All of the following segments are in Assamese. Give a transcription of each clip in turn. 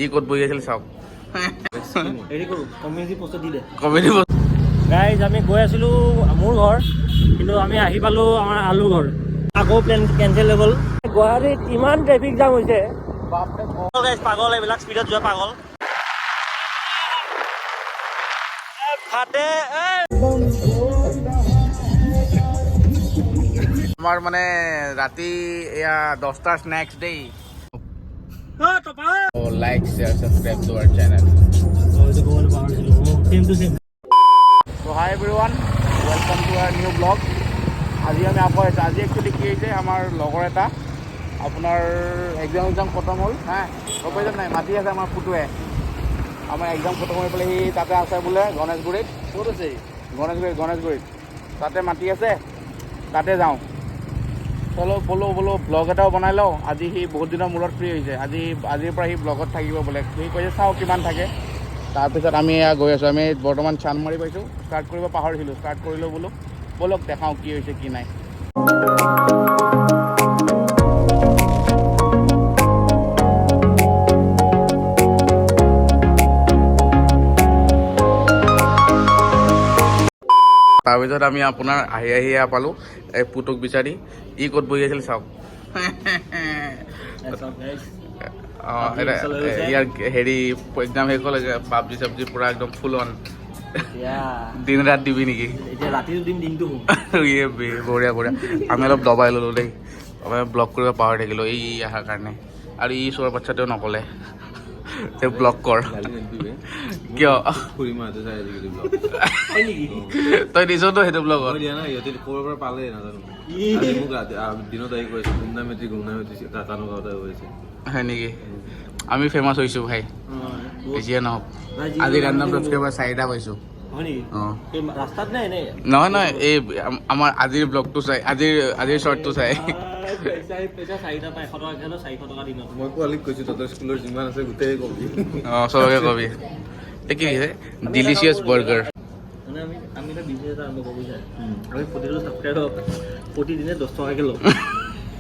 ই ক'ত বহি আছিল চাওক। হেৰি কৰোঁ কমিউনিটি পোষ্টত দিলে কমেডি গাইজ আমি গৈ আছিলোঁ মোৰ ঘৰ কিন্তু আমি আহি পালোঁ আমাৰ আলুৰ ঘৰ আকৌ প্লেন কেঞ্চেল হৈ গ'ল গুৱাহাটীত ইমান ট্ৰেফিক জাম হৈছে পাগল এইবিলাক স্পীডত যোৱা পাগল ফাটে আমাৰ মানে ৰাতি এয়া 10টা স্নেক্স দেই। Like share subscribe to our channel. So hi everyone, welcome to our new vlog. আজি আমি আকৌ আজি একচুৱেলি কি হৈছে আমাৰ লগৰ এটা আপোনাৰ এক্সাম খতম হ'ল হা গম পাইছে নাই মাতি আছে আমাৰ ফুটুৱে আমাৰ এক্সাম খতম হৈ পেলাই সি তাতে আছে বোলে গণেশগুৰিত। ক'ত আছে গণেশগুৰিত তাতে মাতি আছে তাতে যাওঁ চলো বোলো ব্লগ এটাও বনাই লওঁ। আজি সি বহুত দিনৰ মূৰত ফ্ৰী হৈছে আজিৰ পৰা সি ব্লগত থাকিব বোলে। সি কৈছে চাওঁ কিমান থাকে। তাৰপিছত আমি এয়া গৈ আছোঁ। আমি বৰ্তমান চানমাৰি পাইছোঁ। ষ্টাৰ্ট কৰিব পাহৰিছিলোঁ ষ্টাৰ্ট কৰিলোঁ বোলো ব'লক দেখাওঁ কি হৈছে কি নাই। তাৰপিছত আমি আপোনাৰ আহি পালোঁ এই পুতুক বিচাৰি ই ক'ত বহি আছিল চাওক। অঁ ইয়াৰ হেৰি এক্সাম শেষ হ'ল পাবজি চাবজি পূৰা একদম ফুল অন দিন ৰাত দিবি নেকি বঢ়িয়া আমি অলপ দবাই ল'লোঁ দেই। আমি ব্লগ কৰিব পাহৰি থাকিলোঁ এই অহাৰ কাৰণে আৰু ই চোৱাৰ বাচ্ছাটোৱেও নক'লে যে ব্লগ কৰ কিয় তই দিছতো সেইটো ব্লগত হয় নেকি। আমি ফেমাছ হৈছোঁ ভাই যিয়ে নহওক আজি ৰান্ধন ছাবস্ক্ৰাইবাৰ 4টা পাইছোঁ। নহয় এই আমাৰ আজিৰ ব্লগটো চাই আজিৰ শ্বৰ্টটো চাই মই পোৱালিক কৈছোঁ তহঁতৰ স্কুলৰ যিমান আছে গোটেই কবি অঁ চবকে কবি এই কি হৈছে ডিলিচিয়াছ বাৰ্গাৰ মানে আমি এটা বিজনেছ এটা আৰম্ভ কৰিব বিচাৰোঁ। আমি প্ৰতিটো ছাবস্ক্ৰাইবাৰ প্ৰতিদিনে 10 টকাকৈ লওঁ।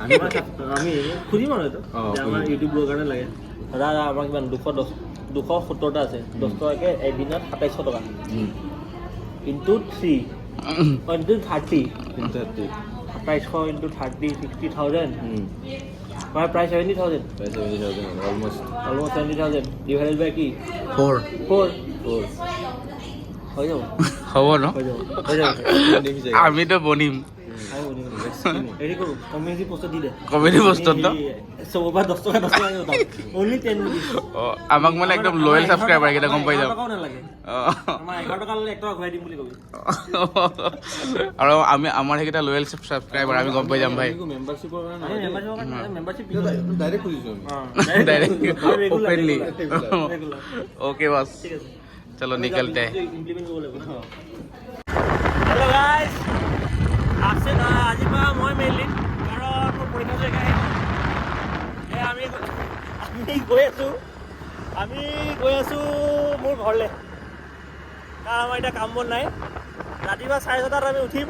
আমি খুজিম আৰু এইটো আমাৰ ইউটিউব ব্লগৰ কাৰণে লাগে দাদা আমাৰ কিমান 270টা আছে 10 টকাকৈ এদিনত 2700 টকা into 3 into 30 2700 into 30 60,000 My price 70,000 almost 70,000 divided by কি 4 হৈ যাব হ'ব ন আমিতো বনিম হেৰি কৰোঁ কমিউনিটি পোষ্টত দিলে কমেডি পোষ্টত ন চবৰ পৰা 10 টকা অনলি 10 rupees আমাক মানে একদম লয়েল ছাবস্ক্ৰাইবাৰ কেইটা গম পাই যাম নালাগে আমাৰ 11 টকা ল'লে 1 টকা ঘূৰাই দিম বুলি কবি আৰু আমাৰ সেইকেইটা লয়েল ছাবস্ক্ৰাইবাৰ আমি গম পাই যাম ভাই মেম্বাৰশ্বিপৰ মেম্বাৰশ্বিপ ডাইৰেক্ট খুজিছোঁ ডাইৰেক্ট ওপেনলি ओके बस ঠিক আছে चलो निकलते हैं। ইমপ্লিমেন্ট কৰিব লাগিব হেল্ল' গাইজ আছে না আজিৰ পৰা মই মেইনলি কাৰণ মোৰ পৰীক্ষা জেগা আমি গৈ আছোঁ মোৰ ঘৰলৈ কাৰণ আমাৰ এতিয়া কাম বন নাই। ৰাতিপুৱা 6:30 আমি উঠিম।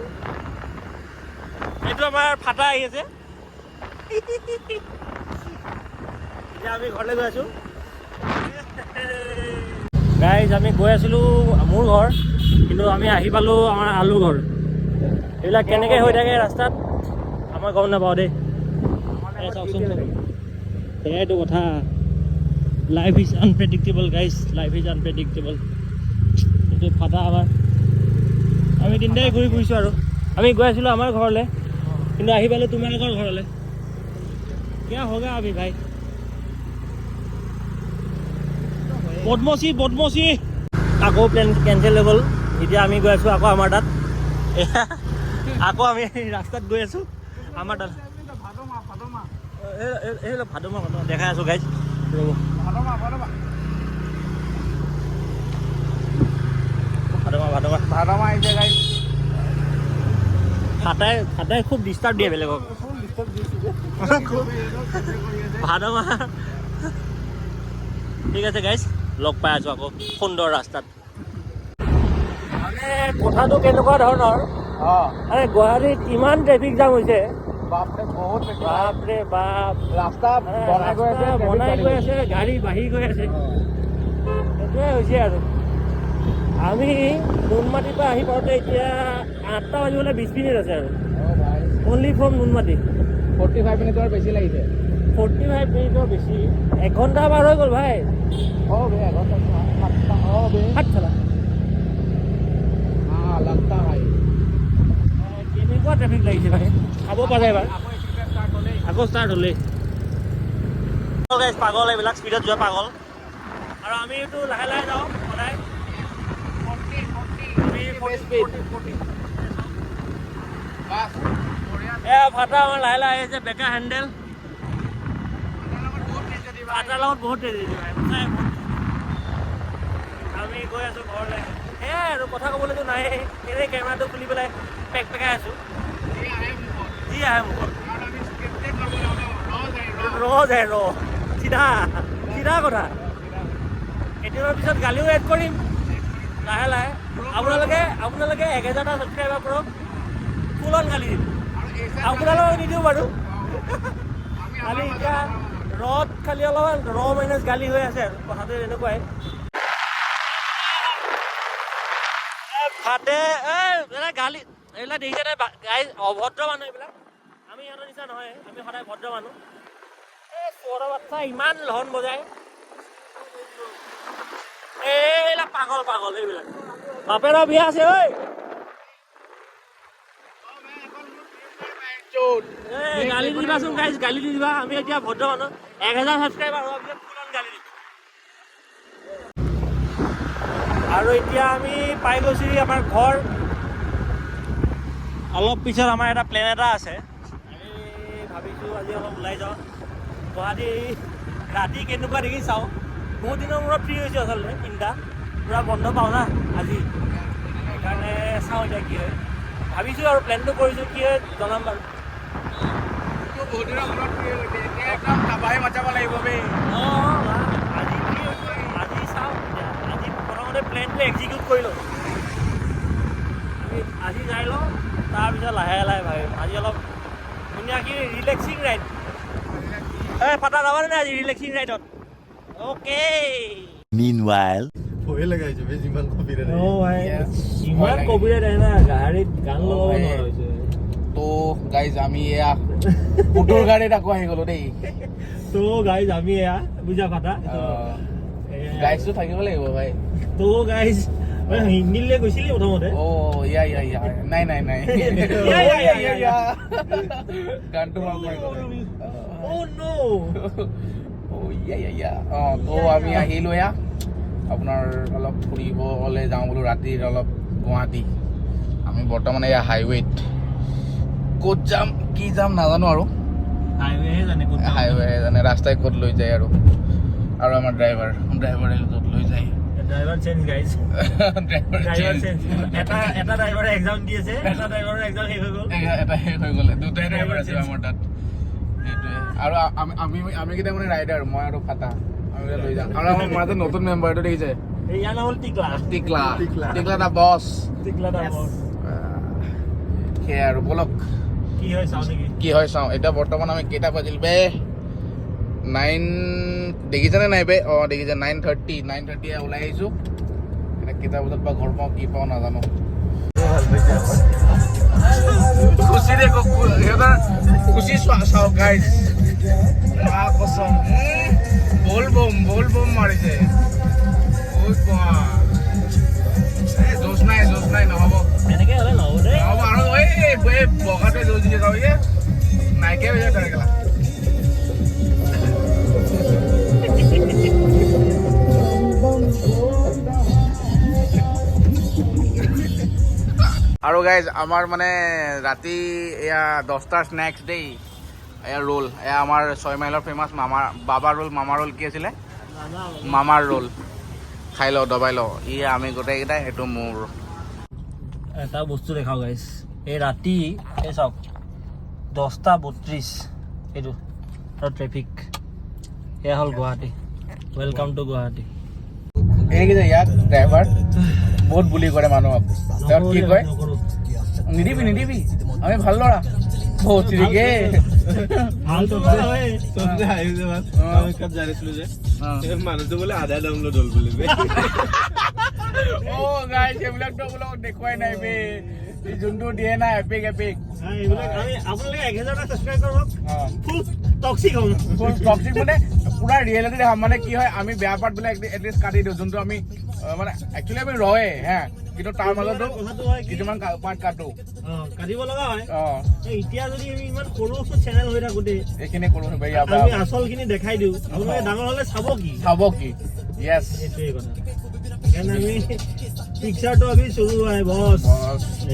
এইটো আমাৰ ফাটা আহি আছে এতিয়া আমি ঘৰলৈ গৈ আছোঁ। গাইজ আমি গৈ আছিলোঁ মোৰ ঘৰ কিন্তু আমি আহি পালোঁ আমাৰ আলুৰ ঘৰ। এইবিলাক কেনেকৈ হৈ থাকে ৰাস্তাত আমাৰ গম নাপাওঁ দেই। চাওকচোন সেয়াইটো কথা life is unpredictable guys life is unpredictable. এইটো ফাটা আমাৰ আমি তিনিটাই ঘূৰি ফুৰিছোঁ আৰু আমি গৈ আছিলোঁ আমাৰ ঘৰলৈ কিন্তু আহি পালোঁ তোমালোকৰ ঘৰলৈ। কিয় হোগা আমি ভাই বদমচি আকৌ প্লেন কেঞ্চেল হৈ গ'ল। এতিয়া আমি গৈ আছোঁ আকৌ আমাৰ তাত আকৌ আমি ৰাস্তাত গৈ আছোঁ আমাৰ তাত ভাদমা দেখাই আছোঁ গাইজ ৰ'ব ভাদমা আহিছে গাইজ ফাটাই খুব ডিষ্টাৰ্ব দিয়ে বেলেগক ভাদমা। ঠিক আছে গাইজ লগ পাই আছোঁ আকৌ সুন্দৰ ৰাস্তাত। মানে কথাটো কেনেকুৱা ধৰণৰ মানে গুৱাহাটীত ইমান ট্ৰেফিক জাম হৈছে বাপৰে বহুত বেছি বাপৰে বাপ ৰাস্তা বনাই গৈ আছে বনাই গৈ আছে গাড়ী বাঢ়ি গৈ আছে সেইটোৱে হৈছে আৰু আমি নুনমাটিৰ পৰা আহি পাওঁতে এতিয়া 8টা বাজিবলৈ 20 মিনিট আছে আৰু অনলি ফ্ৰম নুনমাটি 45 মিনিটৰ বেছি লাগিছে 45 মিনিটৰ বেছি 1 ঘণ্টা পাৰ হৈ গ'ল ভাই বে এঘণ্টা বে ভাত খালা লগতা হয় কেনেকুৱা ট্ৰেফিক লাগিছে ভাই খাব পাৰে এবাৰ আকৌ ষ্টাৰ্ট হ'লেই পাগল এইবিলাক স্পীডত যোৱা পাগল আৰু আমি এইটো লাহে লাহে যাওঁ সদায় ভাটা আমাৰ লাহে লাহে আহিছে বেকা হেণ্ডেল ভাটাৰ লগত বহুত ট্ৰেজেডি ভাই সঁচাই আমি গৈ আছোঁ ঘৰলৈ সেয়াই আৰু কথা ক'বলৈতো নাই এনেই কেমেৰাটো খুলি পেলাই পেক পেকাই আছোঁ যি আহে মুখত যায় চিধা চিধা কথা কেতিয়াবা পিছত গালিও এড কৰিম লাহে লাহে আপোনালোকে 1000টা ছাবস্ক্ৰাইবাৰ কৰক ফুল অন গালি দিম আপোনালোকক নিদিওঁ বাৰু খালি এতিয়া ৰদ খালি অলপমান মাইনাছ গালি হৈ আছে আৰু কথাটো এনেকুৱাই ফাটে গালি এইবিলাক দেখিছে নাই অভদ্ৰ মানুহ এইবিলাক আমি ইহঁতৰ নিচিনা নহয় আমি সদায় ভদ্ৰ মানুহ চোৰৰ বাচ্চা ইমান লহন বজায় এইবিলাক পাগল এইবিলাক বাপেৰৰ বিয়া আছে ঐ গালি দিবাচোন গাইজ গালি দি দিবা আমি এতিয়া ভদ্ৰ মানুহ 1000 ছাবস্ক্ৰাইবাৰ হোৱাৰ পিছত ফুলন গালি দিম আৰু এতিয়া আমি পাই গৈছোঁ আমাৰ ঘৰ অলপ পিছত আমাৰ এটা প্লেন এটা আছে আমি ভাবিছোঁ আজি অলপ ওলাই যাওঁ গুৱাহাটী ৰাতি কেনেকুৱা দেখি চাওঁ বহুত দিনৰ মূৰত ফ্ৰী হৈছোঁ আচলতে তিনিটা পূৰা বন্ধ পাওঁ না আজি সেইকাৰণে চাওঁ এতিয়া কি হয় ভাবিছোঁ আৰু প্লেনটো কৰিছোঁ কি হয় জনাম বাৰু বহুত দিনৰ মূৰত একদম তাবাহি মাচাব লাগিব বে আজি চাওঁ আজি প্ৰথমতে প্লেনটো এক্সিকিউট কৰি লওঁ আজি যাই লওঁ তাৰপিছত লাহে লাহে ভাবিম আজি অলপ ধুনীয়াকৈ ৰিলেক্সিং ৰাইড পাতা যাবানে নাই আজি ৰিলেক্সিং ৰাইডত অ'কে Meanwhile, ভয়ে লগাইছো বে যিমান কপিৰাইট ইমান কপিৰাইট আহে না গাড়ীত গান লগাব নোৱাৰা হৈছে তো গাইজ আমি এয়া পুটুৰ গাড়ীত আকৌ আহি গ'লো দেই তো গাইজ আমি এয়া বুজা পাতা গাইজটো থাকিব লাগিব ভাই তো গাইজ হিন্দীলৈ গৈছিলি প্ৰথমতে ইয়া নাই গানটো ভাল কৰি তো আমি আহিলো এয়া আপোনাৰ অলপ ফুৰিবলৈ যাওঁ বোলো ৰাতিৰ অলপ গুৱাহাটী আমি বৰ্তমান এয়া হাইৱেত ক'ত যাম কি যাম নাজানো আৰু হাইৱে জানে ৰাস্তাই ক'ত লৈ যায় আৰু আমাৰ ড্ৰাইভাৰে য'ত লৈ যায় driver change guys driver change এটা ড্ৰাইভাৰে এক্সাম দি আছে এটা ড্ৰাইভাৰৰ এক্সাম শেষ হৈ গ'ল এটা শেষ হৈ গ'লে দুটাই ড্ৰাইভাৰ আছে আমাৰ তাত সেইটোৱে আৰু আমি কেইটা মানে ৰাইডাৰ মই আৰু ফাটা আমি লৈ যাম আৰু আমাৰ মাজত নতুন মেম্বাৰটো দেখিছে ইয়াৰ নাম হ'ল টিকলা দা বছ সেয়াই আৰু বলক কি হয় চাওঁ নেকি কি হয় চাওঁ এতিয়া বৰ্তমান আমি কেইটা বাজিল বে 9 দেখিছেনে নাই বে দেখিছে 9:30 ওলাই আহিছোঁ এতিয়া কেইটা বজাত বা ঘৰ পাওঁ কি পাওঁ নাজানো খুচি দেখো সিহঁতৰ খুচি চাওঁ গাইজ কচম বল বম মাৰিছে জোচ নাই নহ'ব এনেকৈ হ'লে নহ'ব দেই নহ'ব আৰু বগাতে জোচ দিয়ে যাওঁ নাইকিয়া হৈ যায় তাৰ আৰু গাইজ আমাৰ মানে ৰাতি এয়া 10টাৰ স্নেক্স দেই এয়া ৰোল এয়া আমাৰ 6 মাইলৰ ফেমাছ বাবা ৰোল মামা ৰোল কি আছিলে মামাৰ ৰোল খাই লওঁ দবাই লওঁ আমি গোটেইকেইটাই সেইটো মোৰ এটা বস্তু দেখাওঁ গাইজ এই ৰাতি এই চাওক 10:32 এইটো ট্ৰেফিক এয়া হ'ল গুৱাহাটী ৱেলকাম টু গুৱাহাটী এইকেইটা ইয়াত ড্ৰাইভাৰ বহুত বুলি কৰে মানুহক তেওঁ কি কয় নিদিবি আমি ভাল ল'ৰা চিৰিকে ভাল তোমাৰ হয় চবচে হাঁহিছে ভাল আমি কাত জানিছিলো যে এই মানুহটো বোলে আধা ডাউনলোড হ'ল বুলি গাইছ এইবিলাকতো বোলো দেখুৱাই নাই বে এই যোনটো দিয়ে না এপিক এইবিলাক আমি আপোনালোকে 1000টা সাবস্ক্ৰাইব কৰক ফুল টক্সিক হ'ম টক্সিক মানে পুৰা ৰিয়েলিটি দেখাম মানে কি হয় আমি বেয়া পাৰ্ট বিলাক এটলিষ্ট কাটি দিওঁ যোনটো আমি মানে একচুৱেলি আমি ৰয়ে হা কিন্তু তাৰ মাজতো কথাটো হয় কি কিছুমান পাৰ্ট কাটো কাটিব লগা হয় অ এতিয়া যদি আমি ইমান সৰু চেনেল হৈ থাকোতে এইখিনি কৰোঁ ইয়াৰ আমি পৰা আচলখিনি দেখাই দিওঁ আপোনালোকে ডাঙৰ হ'লে চাব কি চাব কি য়েছ সেইটোৱে কথা সেইকাৰণে আমি পিকচাৰটো আমি শুरू হয় বছ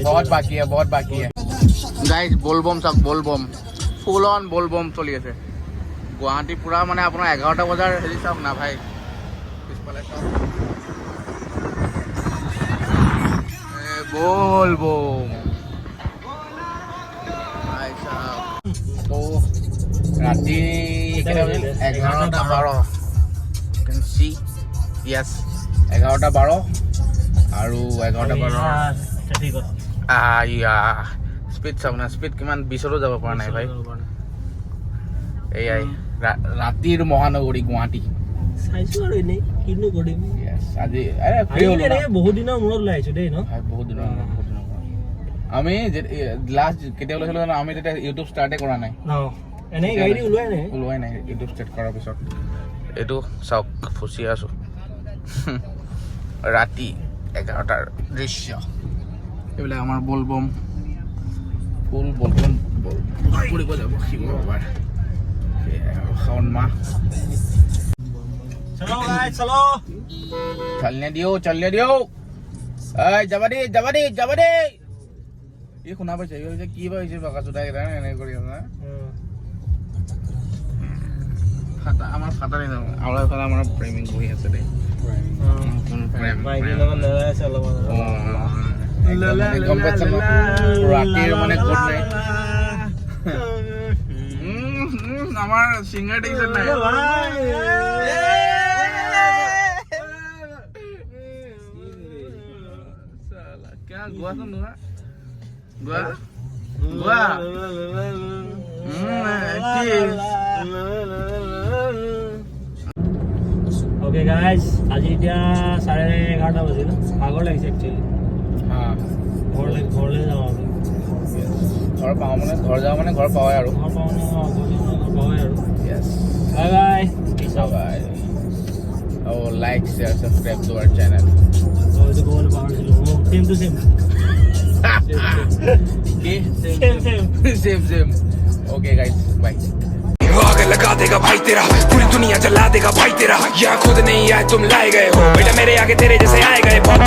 বহুত বাকী है গাইজ বলবম চাওক বলবম ফুল অন বলবম চলি আছে গুৱাহাটী পুৰা মানে আপোনাৰ 11টা বজাৰ হেৰি চাওক না ভাই পিছফালে চাওক বলবম ভাই চাওক তো ৰাতি 11টা 12 কেন সি য়েছ 11টা 12 আৰু 11টা 12 ঠিক কথা ইয়া স্পীড চাওক না স্পীড কিমান 20ৰো যাব পৰা নাই ভাই এয়াই ৰাতিৰ মহানগৰী গুৱাহাটী চাইছো আৰু এনেই কিনো কৰিম আজি ফ্ৰী হ'ল না বহুত দিনৰ মূৰত লৈ আহিছো দেই ন বহুত দিনৰ আমি লাষ্ট কেতিয়া ওলাইছিলো জানো আমি তেতিয়া ইউটিউব ষ্টাৰ্টে কৰা নাই এনেই গাড়ী ওলোৱাই নাই ইউটিউব ষ্টাৰ্ট কৰাৰ পিছত এইটো চাওক ফুচি আছো ৰাতি 11টাৰ দৃশ্য এইবিলাক আমাৰ বলবম ফুল বলবম ফুৰিব যাব শিৱ বাবাৰ শাওণ মাহ চলো গাইজ চলো চলনে দিও যাবা দে ই শুনা পাইছে ই হৈছে কি বা হৈছে বাকা চোতা কেইটা এনেকৈ কৰি আছে ফাটা আমাৰ ফাটা নাই আৰু এফালে আমাৰ প্ৰেমিক বহি আছে দেই বাইকৰ লগত লৰাই আছে অলপমান গম পাইছা ন ৰাতিৰ মানে গুড নাইট আমাৰ সিংগাৰ দেখিছে নাই क्या गोवा सुन गोवा ओके गाइस আজি এতিয়া 11:30 বাজিল ভাগৰ লাগিছে একচুয়ালি ঘৰলৈ যাওঁ আমি ঘৰ পাওঁ মানে ঘৰ যাওঁ মানে ঘৰ পাওঁই আৰু ঘৰ পাওঁই আৰু yes bye bye bye oh like share subscribe to our channel এইটো ক'বলৈ পাহৰিছিলো same to same same okay guys bye आग लगा देगा भाई तेरा पूरी दुनिया जला देगा भाई तेरा यहाँ खुद नहीं आए तुम लाए गए हो बेटा मेरे आगे तेरे जैसे आए गए बहुत